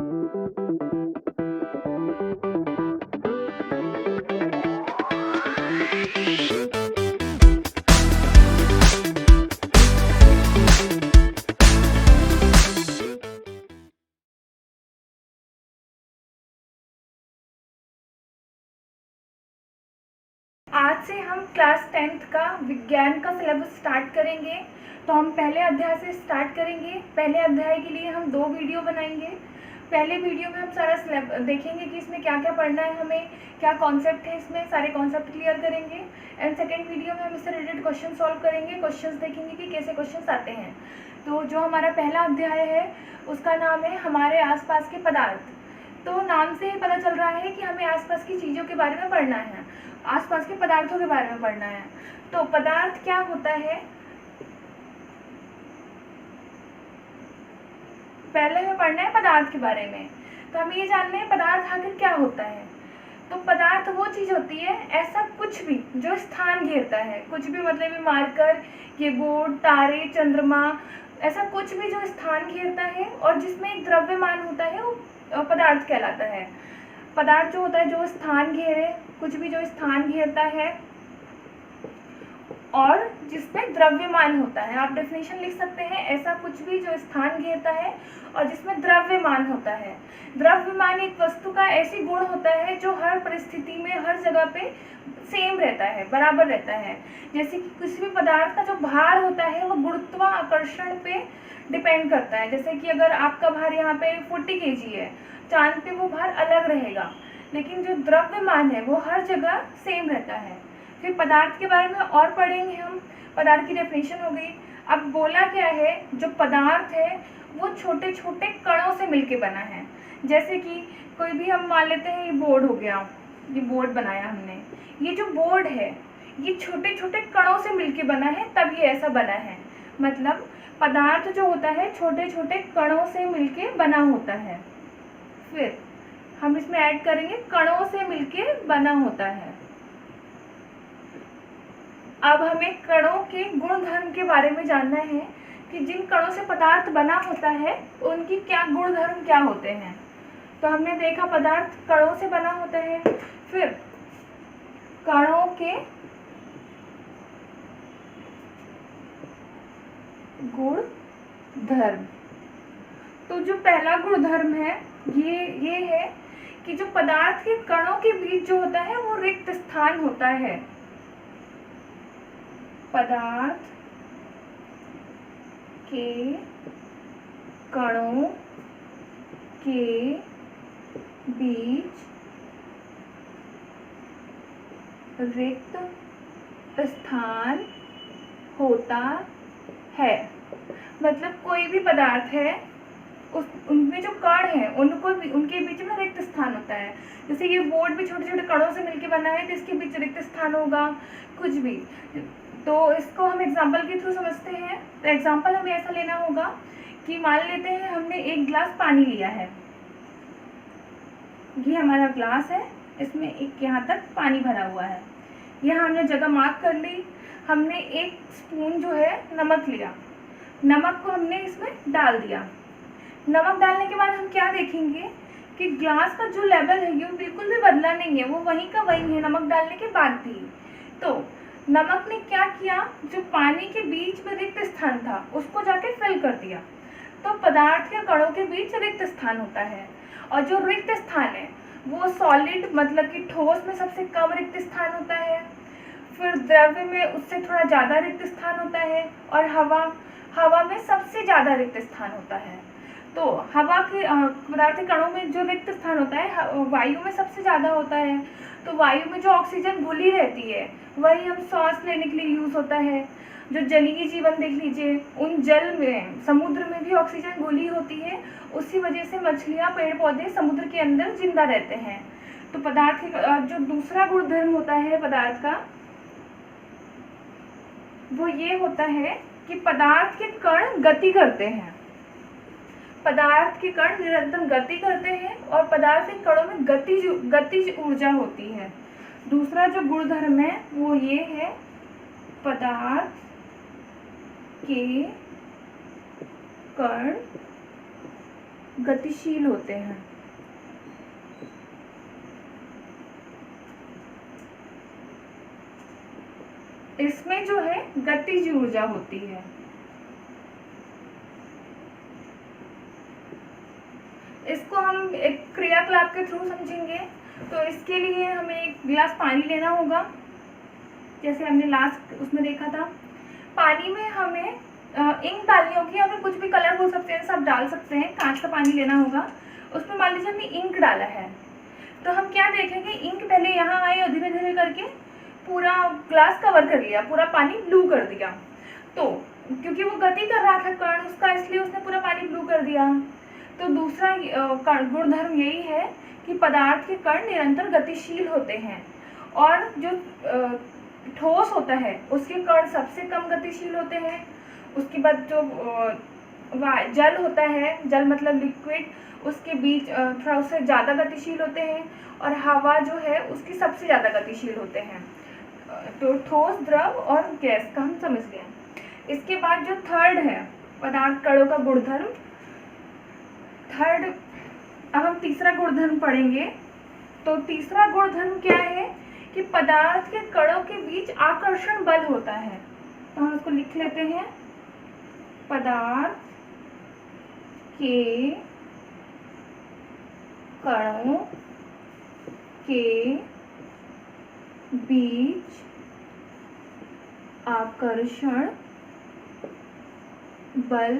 आज से हम क्लास 10th का विज्ञान का सिलेबस स्टार्ट करेंगे। तो हम पहले अध्याय से स्टार्ट करेंगे। पहले अध्याय के लिए हम 2 वीडियो बनाएंगे। पहले वीडियो में हम सारा सिलेबस देखेंगे कि इसमें क्या क्या पढ़ना है, हमें क्या कॉन्सेप्ट है, इसमें सारे कॉन्सेप्ट क्लियर करेंगे। एंड सेकेंड वीडियो में हम इससे रिलेटेड क्वेश्चन सॉल्व करेंगे, क्वेश्चंस देखेंगे कि कैसे क्वेश्चंस आते हैं। तो जो हमारा पहला अध्याय है उसका नाम है हमारे आसपास के पदार्थ। तो नाम से ही पता चल रहा है कि हमें आसपास की चीज़ों के बारे में पढ़ना है, आसपास के पदार्थों के बारे में पढ़ना है। तो पदार्थ क्या होता है, पहले हमें पढ़ना है पदार्थ के बारे में। तो हमें ये जानना है पदार्थ आखिर क्या होता है। तो पदार्थ वो चीज़ होती है, ऐसा कुछ भी जो स्थान घेरता है, कुछ भी मतलब ये मार्कर, ये बोर्ड, तारे, चंद्रमा, ऐसा कुछ भी जो स्थान घेरता है और जिसमें एक द्रव्यमान होता है वो पदार्थ कहलाता है। पदार्थ जो होता है जो स्थान घेरे, कुछ भी जो स्थान घेरता है और जिसमें द्रव्यमान होता है। आप डेफिनेशन लिख सकते हैं, ऐसा कुछ भी जो स्थान घेरता है और जिसमें द्रव्यमान होता है। द्रव्यमान एक वस्तु का ऐसी गुण होता है जो हर परिस्थिति में हर जगह पे सेम रहता है, बराबर रहता है। जैसे कि किसी भी पदार्थ का जो भार होता है वो गुरुत्वाकर्षण पे डिपेंड करता है। जैसे कि अगर आपका भार यहाँ पे 40 kg है, चांद पे वो भार अलग रहेगा, लेकिन जो द्रव्यमान है वो हर जगह सेम रहता है। फिर पदार्थ के बारे में और पढ़ेंगे हम। पदार्थ की डेफिनेशन हो गई। अब बोला क्या है, जो पदार्थ है वो छोटे छोटे कणों से मिलके बना है। जैसे कि कोई भी हम मान लेते हैं, ये बोर्ड हो गया, ये बोर्ड बनाया हमने, ये जो बोर्ड है ये छोटे छोटे कणों से मिलके बना है, तब ये ऐसा बना है। मतलब पदार्थ जो होता है छोटे छोटे कणों से मिलके बना होता है। फिर हम इसमें ऐड करेंगे कणों से मिलके बना होता है। अब हमें कणों के गुणधर्म के बारे में जानना है कि जिन कणों से पदार्थ बना होता है उनकी क्या गुणधर्म क्या होते हैं। तो हमने देखा पदार्थ कणों से बना होता है। फिर कणों के गुणधर्म, तो जो पहला गुणधर्म है ये है कि जो पदार्थ के कणों के बीच जो होता है वो रिक्त स्थान होता है। पदार्थ के कणों के बीच रिक्त स्थान होता है। मतलब कोई भी पदार्थ है उनमें जो कण है उनके बीच में रिक्त स्थान होता है। जैसे ये बोर्ड भी छोटे छोटे कणों से मिलकर बना है तो इसके बीच रिक्त स्थान होगा, कुछ भी। तो इसको हम एग्जाम्पल के थ्रू समझते हैं। तो एग्जाम्पल हमें ऐसा लेना होगा कि मान लेते हैं हमने एक गिलास पानी लिया है, ये हमारा ग्लास है, इसमें एक यहाँ तक पानी भरा हुआ है। यहाँ हमने जगह मार्क कर ली। हमने एक स्पून जो है नमक लिया, नमक को हमने इसमें डाल दिया। नमक डालने के बाद हम क्या देखेंगे कि ग्लास का जो लेवल है ये बिल्कुल भी बदला नहीं है, वो वहीं का वहीं है नमक डालने के बाद भी। तो नमक ने क्या किया, जो पानी के बीच में रिक्त स्थान था उसको जाके फिल कर दिया। तो पदार्थ के कणों के बीच रिक्त स्थान होता है, और जो रिक्त स्थान है वो सॉलिड मतलब कि ठोस में सबसे कम रिक्त स्थान होता है। फिर द्रव्य में उससे थोड़ा ज़्यादा रिक्त स्थान होता है, और हवा में सबसे ज़्यादा रिक्त स्थान होता है। तो हवा के पदार्थ के कणों में जो रिक्त स्थान होता है वायु में सबसे ज़्यादा होता है। तो वायु में जो ऑक्सीजन घुली रहती है वही हम सांस लेने के लिए यूज़ होता है। जो जलीय जीवन देख लीजिए, उन जल में समुद्र में भी ऑक्सीजन घुली होती है, उसी वजह से मछलियाँ, पेड़ पौधे समुद्र के अंदर जिंदा रहते हैं। तो पदार्थ के जो दूसरा गुणधर्म होता है पदार्थ का वो ये होता है कि पदार्थ के कण गति करते हैं। पदार्थ के कण निरंतर गति करते हैं और पदार्थ के कणों में गतिज ऊर्जा होती है। दूसरा जो गुणधर्म है वो ये है, पदार्थ के कण गतिशील होते हैं। इसमें जो है गतिज ऊर्जा होती है। इसको हम एक क्रियाकलाप के थ्रू समझेंगे। तो इसके लिए हमें एक गिलास पानी लेना होगा, जैसे हमने लास्ट उसमें देखा था। पानी में हमें इंक डालनी होगी, अगर कुछ भी कलरफुल सब्सटेंस आप डाल सकते हैं। कांच का पानी लेना होगा, उसमें मान लीजिए हमने इंक डाला है, तो हम क्या देखेंगे, इंक पहले यहाँ आई और धीरे धीरे करके पूरा ग्लास कवर कर लिया, पूरा पानी ब्लू कर दिया। तो क्योंकि वो गति कर रहा था कण उसका, इसलिए उसने पूरा पानी ब्लू कर दिया। तो दूसरा गुणधर्म यही है कि पदार्थ के कण निरंतर गतिशील होते हैं, और जो ठोस होता है उसके कण सबसे कम गतिशील होते हैं। उसके बाद जो जल होता है, जल मतलब लिक्विड, उसके बीच थोड़ा उससे ज़्यादा गतिशील होते हैं, और हवा जो है उसकी सबसे ज़्यादा गतिशील होते हैं। तो ठोस, द्रव और गैस का हम समझ गए। इसके बाद जो थर्ड है पदार्थ कणों का गुणधर्म, थर्ड, अब हम तीसरा गुणधर्म पढ़ेंगे। तो तीसरा गुणधर्म क्या है कि पदार्थ के कणों के बीच आकर्षण बल होता है। तो हम इसको लिख लेते हैं, पदार्थ के कणों के बीच आकर्षण बल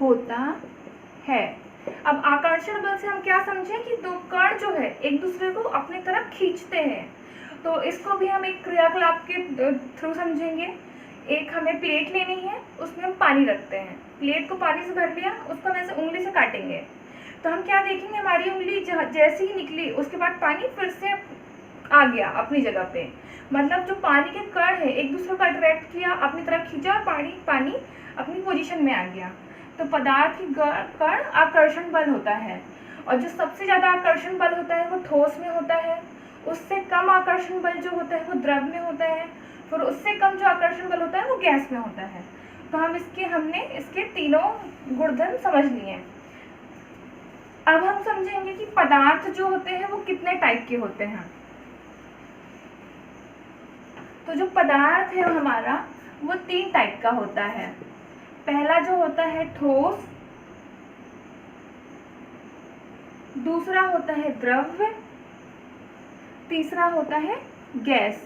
होता है। अब आकर्षण बल से हम क्या समझें कि दो कण जो है एक दूसरे को अपनी तरफ खींचते हैं। तो इसको भी हम एक क्रियाकलाप के थ्रू समझेंगे। एक हमें प्लेट लेनी है, उसमें हम पानी रखते हैं, प्लेट को पानी से भर लिया, उसको हम ऐसे उंगली से काटेंगे। तो हम क्या देखेंगे, हमारी उंगली जैसे ही निकली उसके बाद पानी फिर से आ गया अपनी जगह पे। मतलब जो पानी के कण है एक दूसरे को अट्रैक्ट किया, अपनी तरफ खींचा और पानी अपनी पोजीशन में आ गया। तो पदार्थ की कण आकर्षण बल होता है, और जो सबसे ज़्यादा आकर्षण बल होता है वो ठोस में होता है। उससे कम आकर्षण बल जो होता है वो द्रव में होता है, फिर उससे कम जो आकर्षण बल होता है वो गैस में होता है। तो हमने इसके तीनों गुणधर्म समझ लिए। अब हम समझेंगे कि पदार्थ जो होते हैं वो कितने टाइप के होते हैं। तो जो पदार्थ है हमारा वो 3 टाइप का होता है। पहला जो होता है ठोस, दूसरा होता है द्रव्य, तीसरा होता है गैस।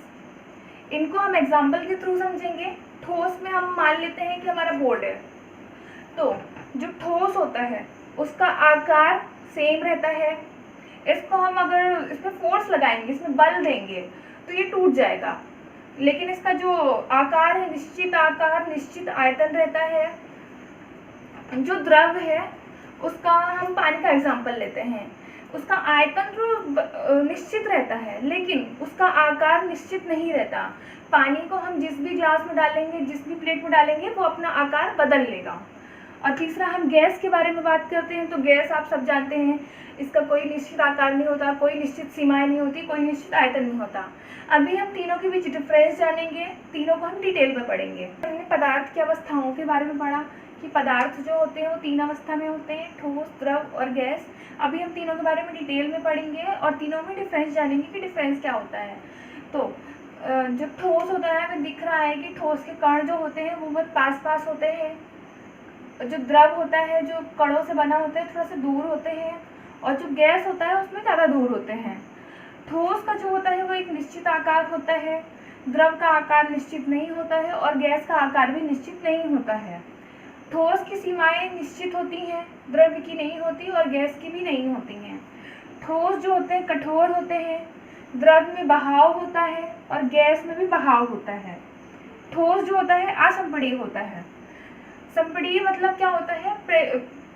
इनको हम एग्जाम्पल के थ्रू समझेंगे। ठोस में हम मान लेते हैं कि हमारा बोर्ड है, तो जो ठोस होता है उसका आकार सेम रहता है। इसको हम अगर इसमें फोर्स लगाएंगे, इसमें बल देंगे तो ये टूट जाएगा, लेकिन इसका जो आकार है निश्चित आकार, निश्चित आयतन रहता है। जो द्रव है उसका हम पानी का एग्जाम्पल लेते हैं, उसका आयतन जो निश्चित रहता है लेकिन उसका आकार निश्चित नहीं रहता। पानी को हम जिस भी ग्लास में डालेंगे, जिस भी प्लेट में डालेंगे, वो अपना आकार बदल लेगा। और तीसरा हम गैस के बारे में बात करते हैं। तो गैस आप सब जानते हैं, इसका कोई निश्चित आकार नहीं होता, कोई निश्चित सीमाएं नहीं होती, कोई निश्चित आयतन नहीं होता। अभी हम तीनों के बीच डिफरेंस जानेंगे, तीनों को हम डिटेल में पढ़ेंगे। हमने पदार्थ की अवस्थाओं के बारे में पढ़ा कि पदार्थ जो होते हैं वो 3 अवस्था में होते हैं, ठोस, द्रव और गैस। अभी हम तीनों के बारे में डिटेल में पढ़ेंगे और तीनों में डिफरेंस जानेंगे कि डिफरेंस क्या होता है। तो जो ठोस होता है, हमें दिख रहा है कि ठोस के कण जो होते हैं वो बहुत पास पास होते हैं। जो द्रव होता है जो कणों से बना होता है थोड़ा सा दूर होते हैं, और जो गैस होता है उसमें ज़्यादा दूर होते हैं। ठोस का जो होता है वो एक निश्चित आकार होता है, द्रव का आकार निश्चित नहीं होता है, और गैस का आकार भी निश्चित नहीं होता है। ठोस की सीमाएं निश्चित होती हैं, द्रव की नहीं होती और गैस की भी नहीं होती हैं। ठोस जो होते हैं कठोर होते हैं, द्रव में बहाव होता है और गैस में भी बहाव होता है। ठोस जो होता है असंपीड्य होता है। संपीड्य मतलब क्या होता है,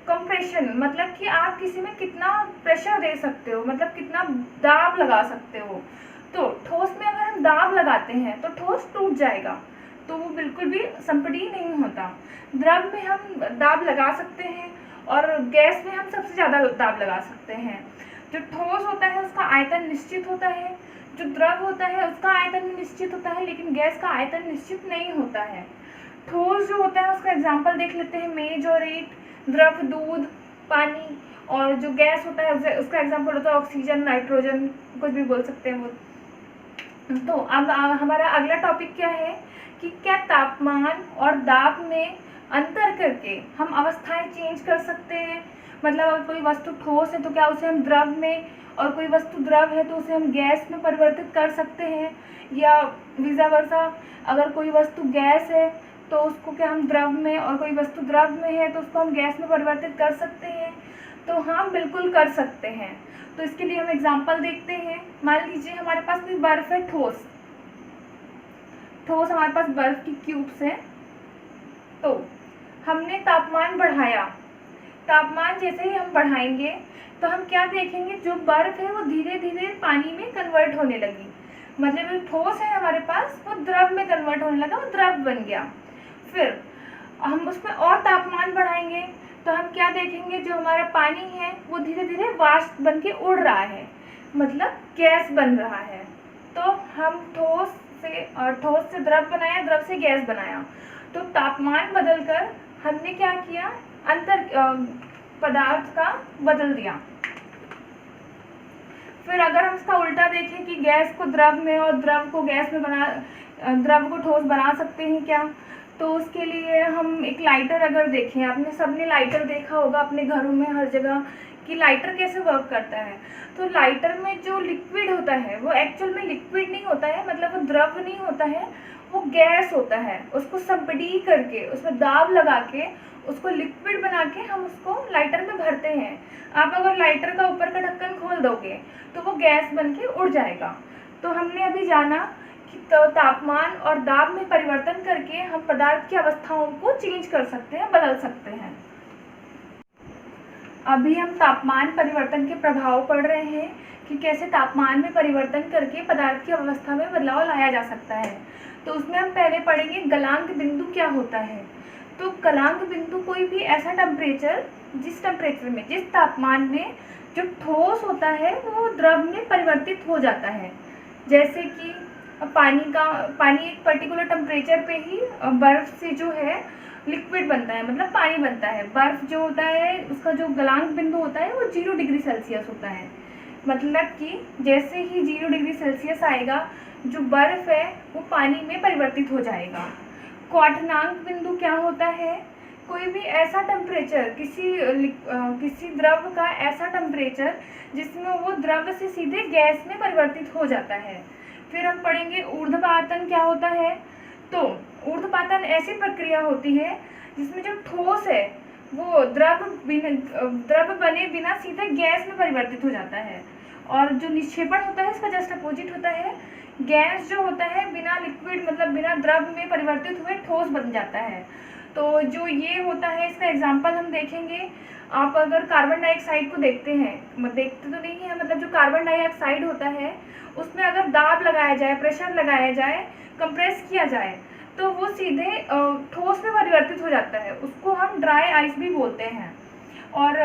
कंप्रेशन, मतलब कि आप किसी में कितना प्रेशर दे सकते हो, मतलब कितना दाब लगा सकते हो। तो ठोस में अगर हम दाब लगाते हैं तो ठोस टूट जाएगा, तो वो बिल्कुल भी संपीड्य नहीं होता। द्रव में हम दाब लगा सकते हैं और गैस में हम सबसे ज़्यादा दाब लगा सकते हैं। जो ठोस होता है उसका आयतन निश्चित होता है, जो द्रव होता है उसका आयतन निश्चित होता है, लेकिन गैस का आयतन निश्चित नहीं होता है। ठोस जो होता है उसका एग्जाम्पल देख लेते हैं, मेज और ईंट, द्रव दूध पानी, और जो गैस होता है उसका एग्जाम्पल होता है ऑक्सीजन, नाइट्रोजन, कुछ भी बोल सकते हैं वो। तो अब हमारा अगला टॉपिक क्या है कि क्या तापमान और दाब में अंतर करके हम अवस्थाएं चेंज कर सकते हैं। मतलब अगर कोई वस्तु ठोस है तो क्या उसे हम द्रव में, और कोई वस्तु द्रव है तो उसे हम गैस में परिवर्तित कर सकते हैं, या विसा वर्सा अगर कोई वस्तु गैस है तो उसको क्या हम द्रव में, और कोई वस्तु द्रव में है तो उसको हम गैस में परिवर्तित कर सकते हैं। तो हाँ, बिल्कुल कर सकते हैं। तो इसके लिए हम एग्जाम्पल देखते हैं। मान लीजिए हमारे पास कोई बर्फ है, ठोस हमारे पास बर्फ की क्यूब्स है। तो हमने तापमान बढ़ाया, तापमान जैसे ही हम बढ़ाएंगे तो हम क्या देखेंगे, जो बर्फ है वो धीरे धीरे पानी में कन्वर्ट होने लगी। मतलब जो ठोस है हमारे पास वो द्रव में कन्वर्ट होने लगा, वो द्रव बन गया। फिर हम उसमें और तापमान बढ़ाएंगे तो हम क्या देखेंगे, जो हमारा पानी है वो धीरे धीरे वाष्प बन के उड़ रहा है, मतलब गैस बन रहा है। तो हम ठोस से द्रव बनाया, द्रव से गैस बनाया। तो तापमान बदलकर हमने क्या किया, अंतर पदार्थ का बदल दिया। फिर अगर हम इसका उल्टा देखें कि गैस को द्रव में और द्रव को गैस में द्रव को ठोस बना सकते हैं क्या, तो उसके लिए हम एक लाइटर अगर देखें, आपने सबने लाइटर देखा होगा अपने घरों में हर जगह कि लाइटर कैसे वर्क करता है। तो लाइटर में जो लिक्विड होता है वो एक्चुअल में लिक्विड नहीं होता है, मतलब वो द्रव नहीं होता है, वो गैस होता है। उसको सबडी करके उसमें दाब लगा के उसको लिक्विड बना के हम उसको लाइटर में भरते हैं। आप अगर लाइटर का ऊपर का ढक्कन खोल दोगे तो वो गैस बन के उड़ जाएगा। तो हमने अभी जाना कि तो तापमान और दाब में परिवर्तन करके हम पदार्थ की अवस्थाओं को चेंज कर सकते हैं, बदल सकते हैं। अभी हम तापमान परिवर्तन के प्रभाव पढ़ रहे हैं कि कैसे तापमान में परिवर्तन करके पदार्थ की अवस्था में बदलाव लाया जा सकता है। तो उसमें हम पहले पढ़ेंगे गलांक बिंदु क्या होता है। तो गलांक बिंदु कोई भी ऐसा टेम्परेचर, जिस टेम्परेचर में, जिस तापमान में जो ठोस होता है वो द्रव में परिवर्तित हो जाता है। जैसे कि पानी एक पर्टिकुलर टेम्परेचर पे ही बर्फ से जो है लिक्विड बनता है, मतलब पानी बनता है। बर्फ जो होता है उसका जो गलांक बिंदु होता है वो 0 डिग्री सेल्सियस होता है। मतलब कि जैसे ही 0 डिग्री सेल्सियस आएगा जो बर्फ है वो पानी में परिवर्तित हो जाएगा। क्वथनांक बिंदु क्या होता है, कोई भी ऐसा टेम्परेचर, किसी द्रव का ऐसा टेम्परेचर जिसमें वो द्रव से सीधे गैस में परिवर्तित हो जाता है। फिर हम पढ़ेंगे ऊर्ध्वपातन क्या होता है। तो ऊर्ध्वपातन ऐसी प्रक्रिया होती है जिसमें जो ठोस है वो द्रव बने बिना सीधे गैस में परिवर्तित हो जाता है, और जो निक्षेपण होता है इसका जस्ट अपोजिट होता है। गैस जो होता है बिना लिक्विड, मतलब बिना द्रव में परिवर्तित हुए ठोस बन जाता है। तो जो ये होता है इसका एग्जाम्पल हम देखेंगे। आप अगर कार्बन डाइऑक्साइड को देखते हैं, देखते तो नहीं है, मतलब जो कार्बन डाइऑक्साइड होता है उसमें अगर दाब लगाया जाए, प्रेशर लगाया जाए, कंप्रेस किया जाए तो वो सीधे ठोस में परिवर्तित हो जाता है। उसको हम ड्राई आइस भी बोलते हैं। और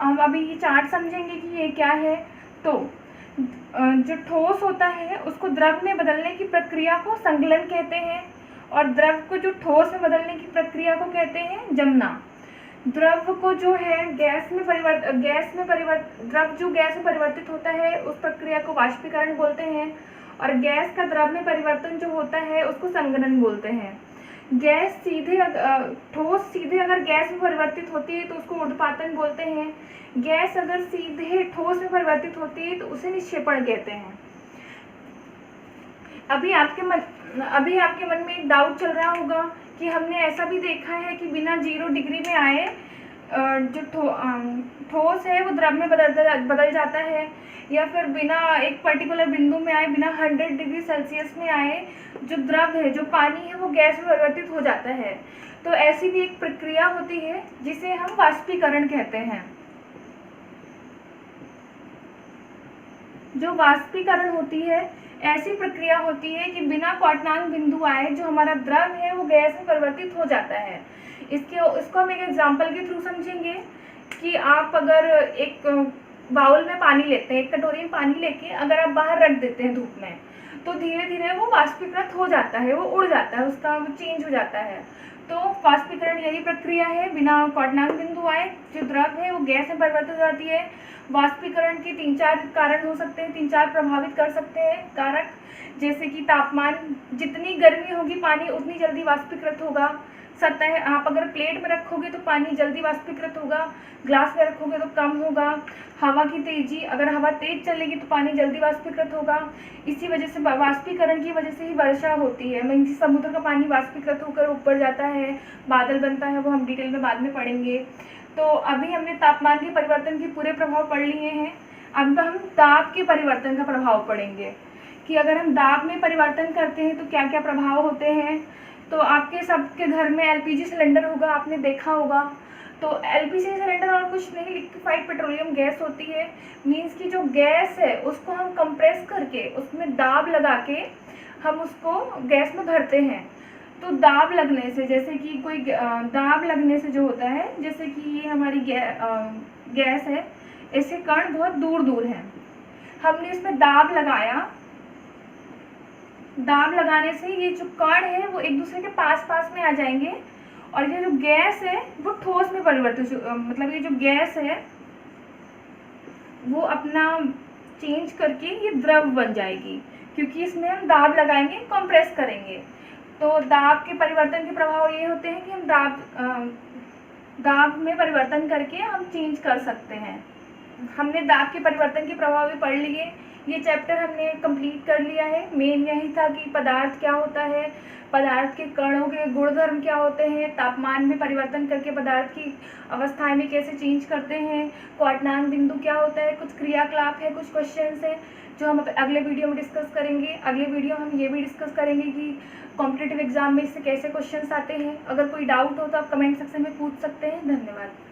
हम अभी ये चार्ट समझेंगे कि ये क्या है। तो जो ठोस होता है उसको द्रव में बदलने की प्रक्रिया को संगलन कहते हैं, और द्रव को जो ठोस में बदलने की प्रक्रिया को कहते हैं जमना। द्रव को जो है द्रव जो गैस में परिवर्तित होता है उस प्रक्रिया को वाष्पीकरण बोलते हैं, और गैस का द्रव में परिवर्तन जो होता है उसको संघनन बोलते हैं। ठोस सीधे अगर गैस में परिवर्तित होती है तो उसको ऊर्ध्वपातन बोलते हैं। गैस अगर सीधे ठोस में परिवर्तित होती है तो उसे निक्षेपण कहते हैं। अभी आपके मन में एक डाउट चल रहा होगा कि हमने ऐसा भी देखा है कि बिना 0 डिग्री में आए जो ठोस है वो द्रव में बदल जाता है, या फिर बिना एक पर्टिकुलर बिंदु में आए, बिना 100 डिग्री सेल्सियस में आए जो द्रव है, जो पानी है, वो गैस में परिवर्तित हो जाता है। तो ऐसी भी एक प्रक्रिया होती है जिसे हम वाष्पीकरण कहते हैं। जो वाष्पीकरण होती है ऐसी प्रक्रिया होती है कि बिना क्वथनांक बिंदु आए जो हमारा द्रव है वो गैस में परिवर्तित हो जाता है। इसको हम एक एग्जांपल के थ्रू समझेंगे कि आप अगर एक बाउल में पानी लेते हैं, एक कटोरी में पानी लेके अगर आप बाहर रख देते हैं धूप में, तो धीरे धीरे वो वाष्पीकृत हो जाता है, वो उड़ जाता है, उसका चेंज हो जाता है। तो वाष्पीकरण यही प्रक्रिया है, बिना क्वार्टनांक बिंदु आए जो द्रव है वो गैस में परिवर्तित हो जाती है। वाष्पीकरण के 3-4 कारण हो सकते हैं, 3-4 प्रभावित कर सकते हैं कारक, जैसे कि तापमान, जितनी गर्मी होगी पानी उतनी जल्दी वाष्पीकृत होगा। सतह, आप अगर प्लेट में रखोगे तो पानी जल्दी वाष्पीकृत होगा, ग्लास में रखोगे तो कम होगा। हवा की तेजी, अगर हवा तेज चलेगी तो पानी जल्दी वाष्पीकृत होगा। इसी वजह से, वाष्पीकरण की वजह से ही वर्षा होती है। मीन्स समुद्र का पानी वाष्पीकृत होकर ऊपर जाता है, बादल बनता है, वो हम डिटेल में बाद में पढ़ेंगे। तो अभी हमने तापमान के परिवर्तन के पूरे प्रभाव पढ़ लिए हैं। अब हम दाब के परिवर्तन का प्रभाव पढ़ेंगे कि अगर हम दाब में परिवर्तन करते हैं तो क्या क्या प्रभाव होते हैं। तो आपके सबके घर में एलपीजी सिलेंडर होगा, आपने देखा होगा। तो एलपीजी सिलेंडर और कुछ नहीं, लिक्विफाइड पेट्रोलियम गैस होती है। मीन्स की जो गैस है उसको हम कंप्रेस करके उसमें दाब लगा के हम उसको गैस में भरते हैं। तो दाब लगने से, जैसे कि कोई दाब लगने से जो होता है, जैसे कि ये हमारी गैस है, ऐसे कण बहुत दूर दूर हैं, हमने इसमें दाब लगाया। दाब लगाने से ये जो कण है वो एक दूसरे के पास पास में आ जाएंगे और ये जो गैस है वो ठोस में परिवर्तित, मतलब ये जो गैस है वो अपना चेंज करके ये द्रव बन जाएगी, क्योंकि इसमें हम दाब लगाएंगे, कंप्रेस करेंगे। तो दाब के परिवर्तन के प्रभाव ये होते हैं कि हम दाब में परिवर्तन करके हम चेंज कर सकते हैं। हमने दाब के परिवर्तन के प्रभाव भी पढ़ लिए। ये चैप्टर हमने कंप्लीट कर लिया है। मेन यही था कि पदार्थ क्या होता है, पदार्थ के कणों के गुणधर्म क्या होते हैं, तापमान में परिवर्तन करके पदार्थ की अवस्थाएं में कैसे चेंज करते हैं, क्वार्टनांक बिंदु क्या होता है, कुछ क्रियाकलाप है, कुछ क्वेश्चंस हैं जो हम अगले वीडियो में डिस्कस करेंगे। अगले वीडियो हम ये भी डिस्कस करेंगे कि कॉम्पिटिटिव एग्जाम में इससे कैसे क्वेश्चंस आते हैं। अगर कोई डाउट हो तो आप कमेंट सेक्शन में पूछ सकते हैं। धन्यवाद।